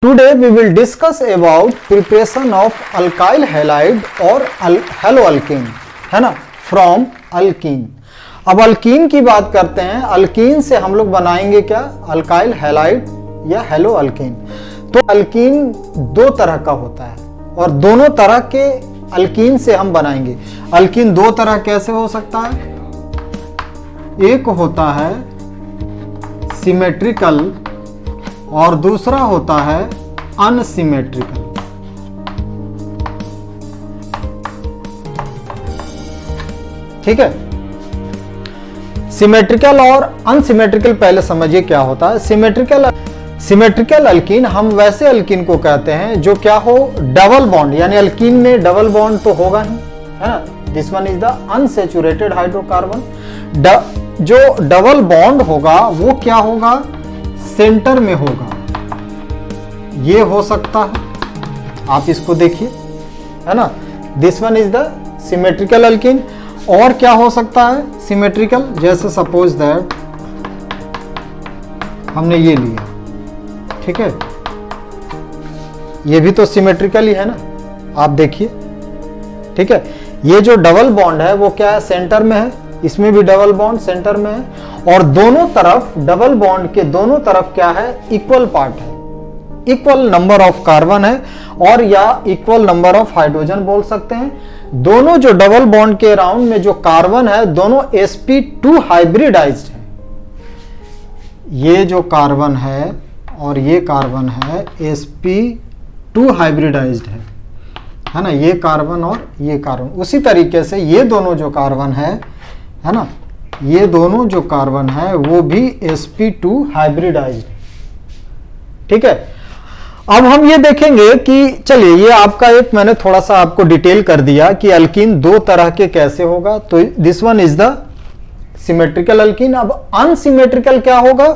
Today we will discuss about preparation of alkyl halide और haloalkane, है ना, from alkene। अब अल्कीन की बात करते हैं। अल्कीन से हम लोग बनाएंगे क्या, अल्काइल हैलाइड या हेलोअल्केन। तो अल्कीन दो तरह का होता है और दोनों तरह के अल्कीन से हम बनाएंगे। अल्कीन दो तरह कैसे हो सकता है, एक होता है सिमेट्रिकल और दूसरा होता है अनसिमेट्रिकल। ठीक है, सिमेट्रिकल और अनसिमेट्रिकल पहले समझिए क्या होता है। सिमेट्रिकल अल्कीन हम वैसे अल्कीन को कहते हैं जो क्या हो, डबल बॉन्ड, यानी अल्कीन में डबल बॉन्ड तो होगा ही, है ना। This one is the unsaturated hydrocarbon. जो डबल बॉन्ड होगा वो क्या होगा, सेंटर में होगा। ये हो सकता है, आप इसको देखिए, है ना। This one is the symmetrical alkyne. और क्या हो सकता है सिमेट्रिकल, जैसे सपोज दैट हमने ये लिया, ठीक है, ये भी तो सिमेट्रिकल ही है ना, आप देखिए, ठीक है। ये जो डबल बॉन्ड है वो क्या है, सेंटर में है, इसमें भी डबल बॉन्ड सेंटर में है और दोनों तरफ डबल बॉन्ड के दोनों तरफ क्या है, इक्वल पार्ट है, इक्वल नंबर ऑफ कार्बन है और या इक्वल नंबर ऑफ हाइड्रोजन बोल सकते हैं। दोनों जो डबल बॉन्ड के अराउंड में जो कार्बन है दोनों sp2 हाइब्रिडाइज्ड है। ये जो कार्बन है और ये कार्बन है sp2 हाइब्रिडाइज्ड है ना, ये कार्बन और ये कार्बन। उसी तरीके से ये दोनों जो कार्बन है ना, ये दोनों जो कार्बन है वो भी sp2 हाइब्रिडाइज्ड है। ठीक है, अब हम ये देखेंगे कि चलिए, ये आपका एक मैंने थोड़ा सा आपको डिटेल कर दिया कि अल्कीन दो तरह के कैसे होगा। तो this one is the symmetrical alkyne. अब अनसिमेट्रिकल क्या होगा,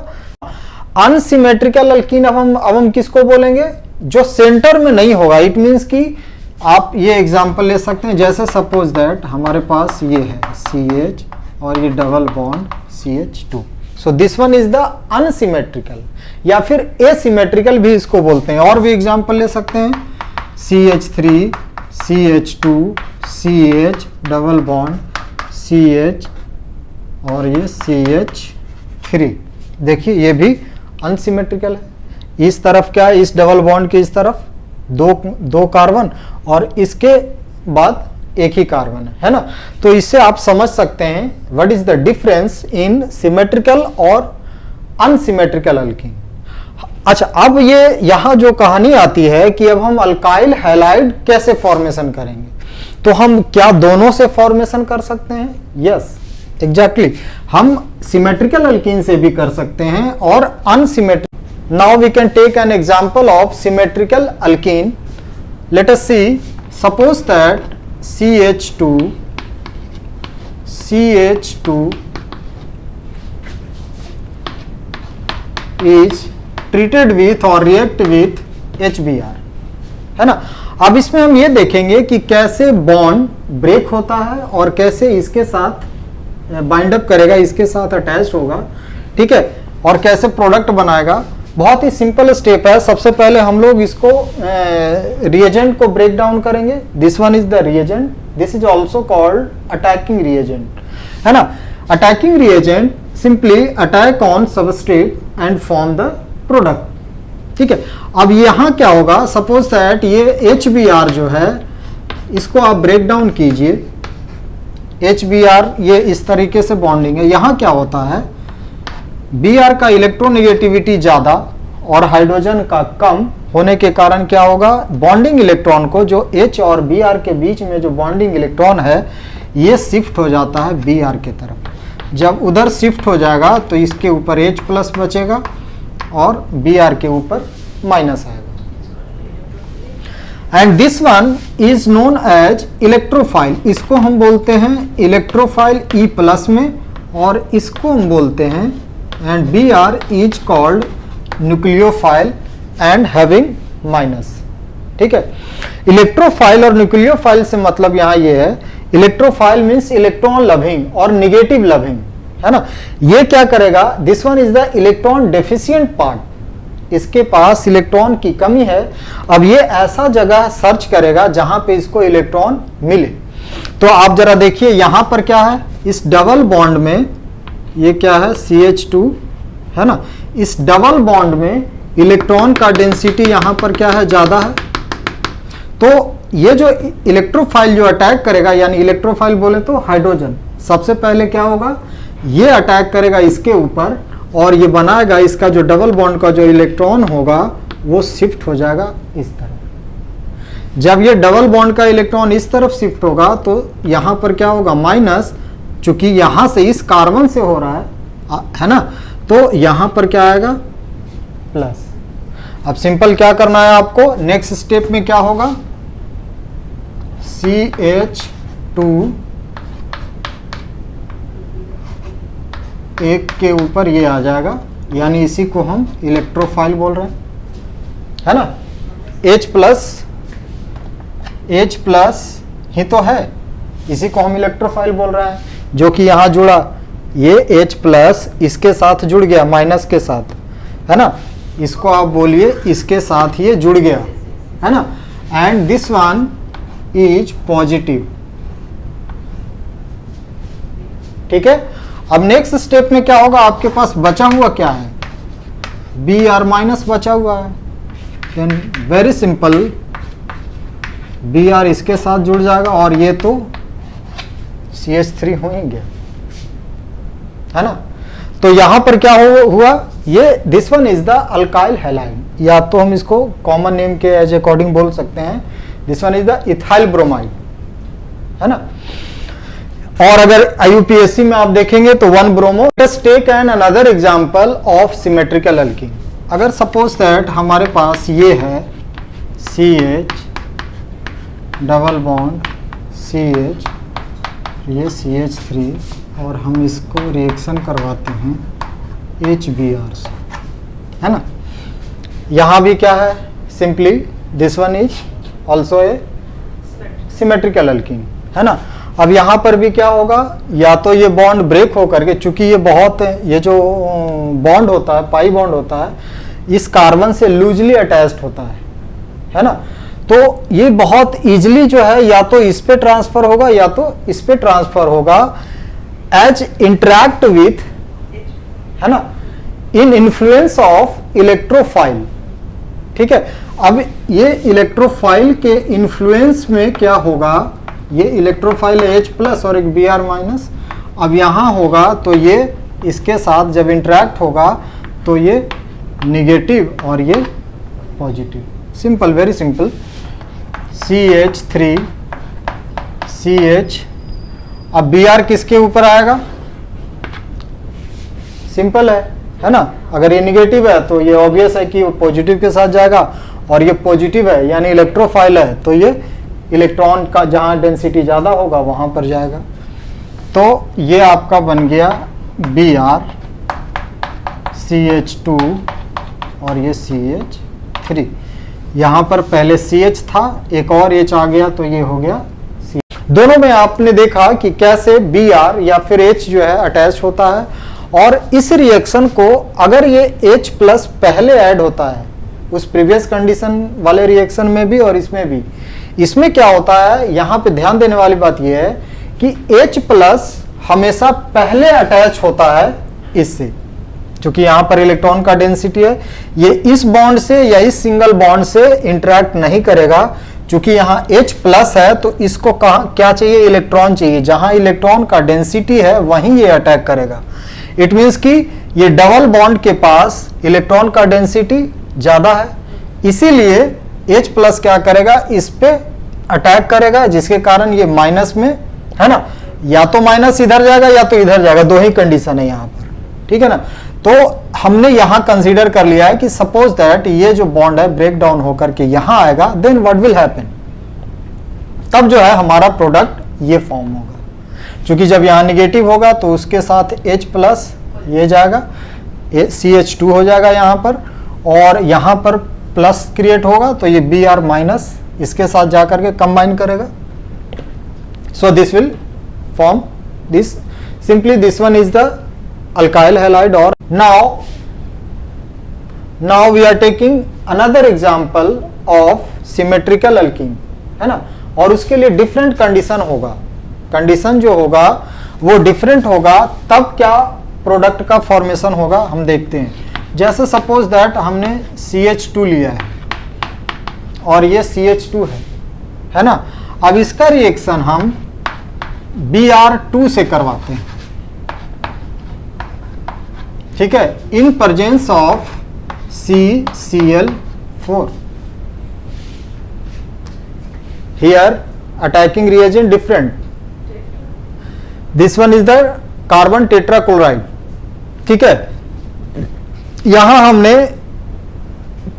अनसिमेट्रिकल अल्कीन अब हम किसको बोलेंगे, जो सेंटर में नहीं होगा। इट मींस कि आप ये एग्जांपल ले सकते हैं, जैसे सपोज दैट हमारे पास ये है CH और ये double bond CH2। So this one is the unsymmetrical या फिर एसिमेट्रिकल भी इसको बोलते हैं। और भी एग्जांपल ले सकते हैं, CH3 CH2 CH double bond CH और ये CH3। देखिए ये भी अनसिमेट्रिकल है। इस तरफ क्या है, इस डबल बॉन्ड के इस तरफ दो कार्बन और इसके बाद एक ही कार्बन है ना। तो इससे आप समझ सकते हैं what is the difference in symmetrical और अनसिमेट्रिकल अल्कीन। अच्छा, अब ये यहां जो कहानी आती है कि अब हम अल्काइल हैलाइड कैसे फॉर्मेशन करेंगे, तो हम क्या दोनों से फॉर्मेशन कर सकते हैं? यस, एग्जैक्टली, हम सिमेट्रिकल अल्कीन से भी कर सकते हैं और unsymmetrical. Now we can take an example of symmetrical alkene. Let us see, suppose that CH2 is treated with or react with HBr, है ना। अब इसमें हम ये देखेंगे कि कैसे बॉन्ड ब्रेक होता है और कैसे इसके साथ बाइंड अप करेगा, इसके साथ अटैच होगा, ठीक है, और कैसे प्रोडक्ट बनाएगा। बहुत ही सिंपल स्टेप है। सबसे पहले हम लोग इसको रिएजेंट को ब्रेक डाउन करेंगे। This one is the reagent, this is also called attacking reagent, है ना। Attacking reagent simply attack on substrate and form the product, ठीक है। अब यहाँ क्या होगा, सपोज दैट ये HBr जो है इसको आप ब्रेक डाउन कीजिए। HBr ये इस तरीके से बॉन्डिंग है। यहाँ क्या होता है, Br का इलेक्ट्रोनेगेटिविटी ज़्यादा और हाइड्रोजन का कम होने के कारण क्या होगा, बॉन्डिंग इलेक्ट्रॉन को, जो H और Br के बीच में जो बॉन्डिंग इलेक्ट्रॉन है ये शिफ्ट हो जाता है Br के तरफ। जब उधर शिफ्ट हो जाएगा तो इसके ऊपर H प्लस बचेगा और Br के ऊपर माइनस आएगा। And this one is known as electrophile. इसको हम बोलते हैं इलेक्ट्रोफाइल E प्लस में और इसको हम बोलते हैं and Br is called nucleophile and having minus, ठीक है। इलेक्ट्रोफाइल और न्यूक्लियोफाइल से मतलब यहाँ ये है, इलेक्ट्रोफाइल मीन्स इलेक्ट्रॉन लविंग और निगेटिव लविंग, है ना। ये क्या करेगा, this one is the electron deficient part, इसके पास इलेक्ट्रॉन की कमी है, अब ये ऐसा जगह सर्च करेगा जहां पे इसको इलेक्ट्रॉन मिले। तो आप जरा देखिए यहां पर क्या है, इस डबल बॉन्ड में ये क्या है CH2 है ना, इस डबल बॉन्ड में इलेक्ट्रॉन का डेंसिटी यहां पर क्या है, ज्यादा है। तो ये जो इलेक्ट्रोफाइल जो अटैक करेगा, यानी इलेक्ट्रोफाइल बोले तो हाइड्रोजन, सबसे पहले क्या होगा, ये अटैक करेगा इसके ऊपर और ये बनाएगा इसका जो डबल बॉन्ड का जो इलेक्ट्रॉन होगा वो शिफ्ट हो जाएगा इस तरफ। जब ये डबल बॉन्ड का इलेक्ट्रॉन इस तरफ शिफ्ट होगा तो यहां पर क्या होगा, माइनस, चूंकि यहां से इस कार्बन से हो रहा है ना, तो यहां पर क्या आएगा, प्लस। अब सिंपल क्या करना है आपको, नेक्स्ट स्टेप में क्या होगा, CH2 एक के ऊपर ये आ जाएगा, यानी इसी को हम इलेक्ट्रोफाइल बोल रहे हैं, है ना। H प्लस ही तो है, इसी को हम इलेक्ट्रोफाइल बोल रहे हैं, जो कि यहां जुड़ा, ये H प्लस इसके साथ जुड़ गया, माइनस के साथ, है ना, इसको आप बोलिए इसके साथ ये जुड़ गया, है ना, and this one is positive. ठीक है, अब नेक्स्ट स्टेप में क्या होगा, आपके पास बचा हुआ क्या है, Br माइनस बचा हुआ है, देन वेरी सिंपल, Br इसके साथ जुड़ जाएगा और ये तो CH3 हो ही गया, है ना। तो यहां पर क्या हुआ, ये this one is the alkyl halide, या तो हम इसको कॉमन नेम के एज अकॉर्डिंग बोल सकते हैं, this one is the ethyl bromide, है ना। और अगर IUPAC में आप देखेंगे तो 1 bromo. Let's take an another example of symmetrical alkene. अगर सपोज दैट हमारे पास ये है CH डबल बॉन्ड CH, ये CH3 और हम इसको रिएक्शन करवाते हैं HBr से, है ना। यहाँ भी क्या है, simply this one is also a symmetrical alkene, है ना। अब यहाँ पर भी क्या होगा, या तो ये बॉन्ड ब्रेक होकर के, चूंकि ये बहुत, ये जो बॉन्ड होता है, पाई बॉन्ड होता है, इस कार्बन से लूजली अटैच्ड होता है ना, तो ये बहुत इजीली जो है या तो इस पे ट्रांसफर होगा या तो इस पे ट्रांसफर होगा, एज इंटरैक्ट विथ, है ना, इन इन्फ्लुएंस ऑफ इलेक्ट्रोफाइल। ठीक है, अब ये इलेक्ट्रोफाइल के इन्फ्लुएंस में क्या होगा, ये इलेक्ट्रोफाइल H प्लस और एक Br माइनस, अब यहाँ होगा तो ये इसके साथ जब इंटरैक्ट होगा तो ये निगेटिव और ये positive, simple, very simple, CH3 CH, अब Br किसके ऊपर आएगा, सिंपल है ना, अगर ये निगेटिव है तो ये ऑब्वियस है कि पॉजिटिव के साथ जाएगा, और ये पॉजिटिव है यानी इलेक्ट्रोफाइल है तो ये इलेक्ट्रॉन का जहां डेंसिटी ज़्यादा होगा वहां पर जाएगा। तो ये आपका बन गया Br CH2 और ये CH3, यहाँ पर पहले CH था, एक और H आ गया तो ये हो गया C। दोनों में आपने देखा कि कैसे Br या फिर H जो है अटैच होता है, और इस रिएक्शन को अगर ये H प्लस पहले ऐड होता है, उस प्रीवियस कंडीशन वाले रिएक्शन में भी और इसमें भी, इसमें क्या होता है, यहाँ पे ध्यान देने वाली बात यह है कि H प्लस हमेशा पहले अटैच होता है इससे, क्योंकि यहाँ पर इलेक्ट्रॉन का डेंसिटी है, ये इस बॉन्ड से या इस सिंगल बॉन्ड से इंटरैक्ट नहीं करेगा, क्योंकि यहाँ H प्लस है तो इसको क्या चाहिए, इलेक्ट्रॉन चाहिए, जहां इलेक्ट्रॉन का डेंसिटी है वहीं ये अटैक करेगा। इट मीन्स कि ये डबल बॉन्ड के पास इलेक्ट्रॉन का डेंसिटी ज्यादा है, इसीलिए H प्लस क्या करेगा, इस पे अटैक करेगा, जिसके कारण ये माइनस में, है ना, या तो माइनस इधर जाएगा या तो इधर जाएगा, दो ही कंडीशन है यहाँ पर, ठीक है ना। तो हमने यहाँ कंसीडर कर लिया है कि सपोज दैट ये जो बॉन्ड है ब्रेक डाउन होकर के यहाँ आएगा, देन व्हाट विल हैपन, तब जो है हमारा प्रोडक्ट ये फॉर्म होगा, क्योंकि जब यहाँ निगेटिव होगा तो उसके साथ H प्लस ये जाएगा, CH2 हो जाएगा यहाँ पर, और यहाँ पर प्लस क्रिएट होगा तो ये Br माइनस इसके साथ जाकर के कंबाइन करेगा, so this will form this, simply this one is the alkyl halide. और now now we are taking another example of symmetrical alkene, है ना, और उसके लिए डिफरेंट कंडीशन होगा, कंडीशन जो होगा वो डिफरेंट होगा, तब क्या प्रोडक्ट का फॉर्मेशन होगा हम देखते हैं। जैसे सपोज दैट हमने CH2 लिया है और ये CH2 है ना, अब इसका रिएक्शन हम Br2 से करवाते हैं, ठीक है, in presence of CCl4। Here attacking reagent different, this one is the carbon tetrachloride, ठीक है। यहां हमने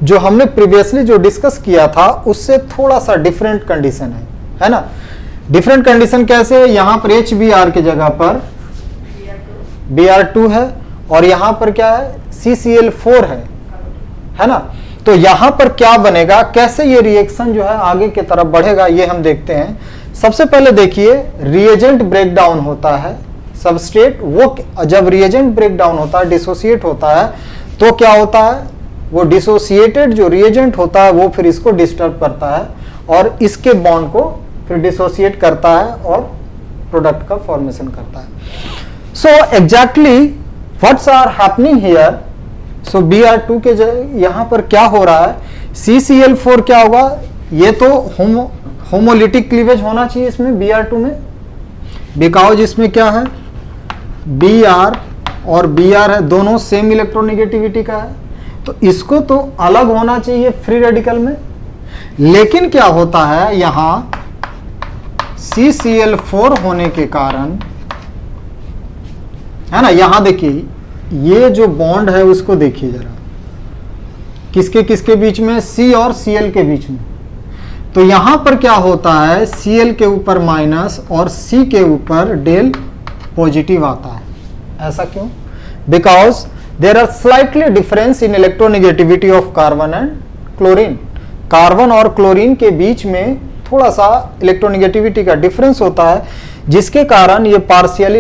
जो हमने प्रीवियसली जो डिस्कस किया था उससे थोड़ा सा डिफरेंट कंडीशन है ना। डिफरेंट कंडीशन कैसे है, यहां पर HBr की जगह पर Br2 है और यहां पर क्या है CCl4 है ना। तो यहां पर क्या बनेगा, कैसे ये रिएक्शन जो है आगे की तरफ बढ़ेगा ये हम देखते हैं। सबसे पहले देखिए रिएजेंट ब्रेकडाउन होता है, सबस्ट्रेट वो जब रिएजेंट ब्रेकडाउन होता है, डिसोसिएट होता है, तो क्या होता है, वो डिसोसिएटेड जो रिएजेंट होता है वो फिर इसको डिस्टर्ब करता है और इसके बॉन्ड को फिर डिसोसिएट करता है और प्रोडक्ट का फॉर्मेशन करता है। So exactly what's are happening here, so Br2 के यहां पर क्या हो रहा है, CCl4 क्या होगा, ये तो होमोलिटिक क्लीवेज होना चाहिए इसमें Br2 में, बिकॉज इसमें क्या है Br और Br है, दोनों सेम इलेक्ट्रोनेगेटिविटी का है, तो इसको तो अलग होना चाहिए फ्री रेडिकल में। लेकिन क्या होता है यहां CCl4 होने के कारण, है ना, यहां देखिए ये जो बॉन्ड है उसको देखिए जरा, किसके किसके बीच में, C और Cl के बीच में। तो यहां पर क्या होता है Cl के ऊपर माइनस और C के ऊपर डेल पॉजिटिव आता है, ऐसा क्यों, because there are slightly difference in electronegativity of carbon and chlorine. Carbon और क्लोरीन के बीच में थोड़ा सा इलेक्ट्रोनेगेटिविटी का डिफरेंस होता है, जिसके कारण ये पार्शियल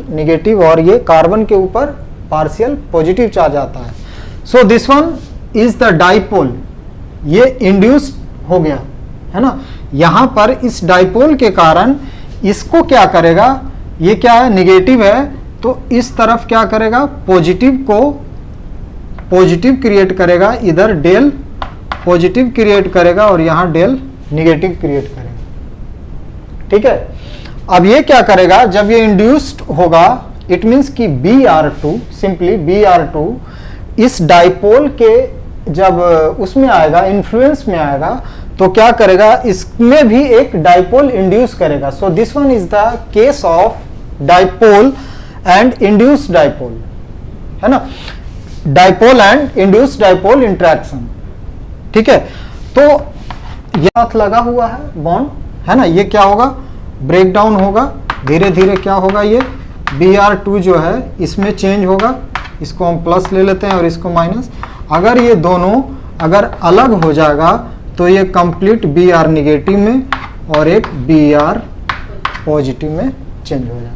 नेगेटिव और ये कार्बन के ऊपर पार्शियल पॉजिटिव चार्ज आता है। So this one is the dipole, ये इंड्यूस्ड हो गया है ना, यहां पर इस डाइपोल के कारण इसको क्या करेगा, ये क्या है निगेटिव है, तो इस तरफ क्या करेगा पॉजिटिव को पॉजिटिव क्रिएट करेगा, इधर डेल पॉजिटिव क्रिएट करेगा और यहां डेल निगेटिव क्रिएट करेगा, ठीक है। अब ये क्या करेगा, जब ये इंड्यूस्ड होगा, इट मींस कि Br2 सिंपली Br2 इस डाइपोल के जब उसमें आएगा, इन्फ्लुएंस में आएगा, तो क्या करेगा, इसमें भी एक डाइपोल इंड्यूस करेगा। So this one is the case of dipole and induced dipole, है ना, dipole and induced dipole interaction, ठीक है। तो ये साथ लगा हुआ है बॉन्ड, है ना, ये क्या होगा ब्रेक डाउन होगा, धीरे धीरे क्या होगा, ये Br2 जो है इसमें चेंज होगा, इसको हम प्लस ले लेते हैं और इसको माइनस। अगर ये दोनों अगर अलग हो जाएगा तो ये कंप्लीट Br निगेटिव में और एक Br पॉजिटिव में चेंज हो जाएगा,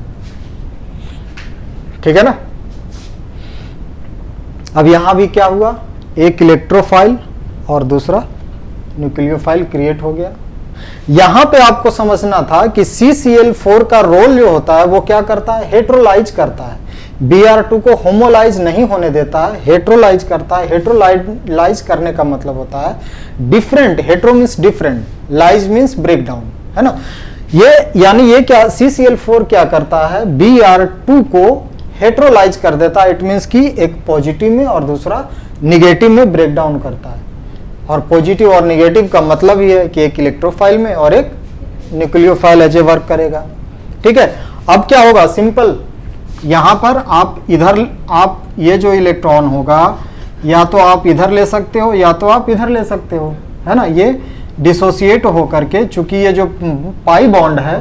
ठीक है ना। अब यहां भी क्या हुआ, एक इलेक्ट्रोफाइल और दूसरा न्यूक्लियोफाइल क्रिएट हो गया। यहां पे आपको समझना था कि CCl4 का रोल जो होता है वो क्या करता है, हेट्रोलाइज करता है, Br2 को होमोलाइज नहीं होने देता है, हेट्रोलाइज करता है। हेट्रोलाइज करने का मतलब होता है different, hetero means different, lyse means break down, है ना। ये यानी ये क्या CCl4 क्या करता है, Br2 को हेट्रोलाइज कर देता है, इट मींस कि एक पॉजिटिव में और दूसरा निगेटिव में ब्रेक डाउन करता है। और पॉजिटिव और नेगेटिव का मतलब ये है कि एक इलेक्ट्रोफाइल में और एक न्यूक्लियोफाइल एज ए वर्क करेगा, ठीक है। अब क्या होगा, सिंपल, यहां पर आप इधर, आप ये जो इलेक्ट्रॉन होगा या तो आप इधर ले सकते हो या तो आप इधर ले सकते हो, है ना। ये डिसोसिएट हो करके, चूंकि ये जो पाई बॉन्ड है,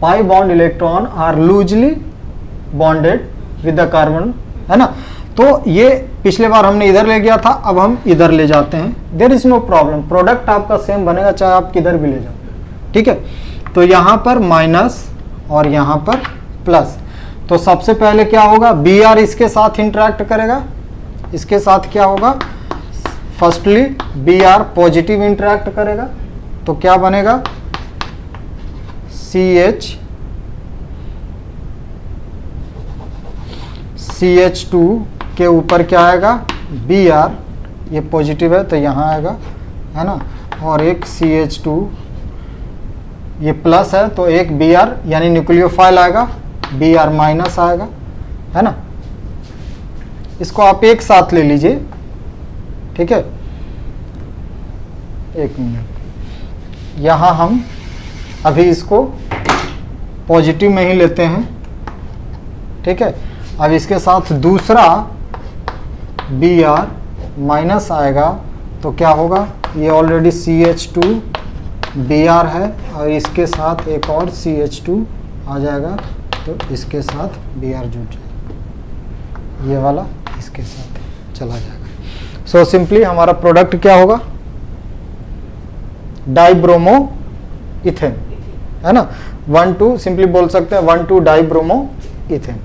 pi bond electron are loosely bonded with the carbon, है ना। तो ये पिछले बार हमने इधर ले गया था, अब हम इधर ले जाते हैं, there is no problem, product आपका सेम बनेगा चाहे आप किधर भी ले जाओ, ठीक है। तो यहां पर माइनस और यहां पर प्लस, तो सबसे पहले क्या होगा, Br इसके साथ इंटरेक्ट करेगा, इसके साथ क्या होगा, फर्स्टली Br पॉजिटिव इंटरेक्ट करेगा तो क्या बनेगा, CH2 के ऊपर क्या आएगा, Br, ये पॉजिटिव है तो यहाँ आएगा, है ना, और एक CH2, ये प्लस है तो एक Br यानी न्यूक्लियोफाइल आएगा, Br माइनस आएगा, है ना। इसको आप एक साथ ले लीजिए, ठीक है। एक मिनट, यहाँ हम अभी इसको पॉजिटिव में ही लेते हैं, ठीक है। अब इसके साथ दूसरा Br माइनस आएगा तो क्या होगा, ये ऑलरेडी CH2 Br है और इसके साथ एक और CH2 आ जाएगा तो इसके साथ Br जुड़ जाएगा, ये वाला इसके साथ चला जाएगा। सो सिंपली हमारा प्रोडक्ट क्या होगा, डाइब्रोमो इथेन, है ना। 1,2 सिंपली बोल सकते हैं 1,2 डाइब्रोमो इथेन।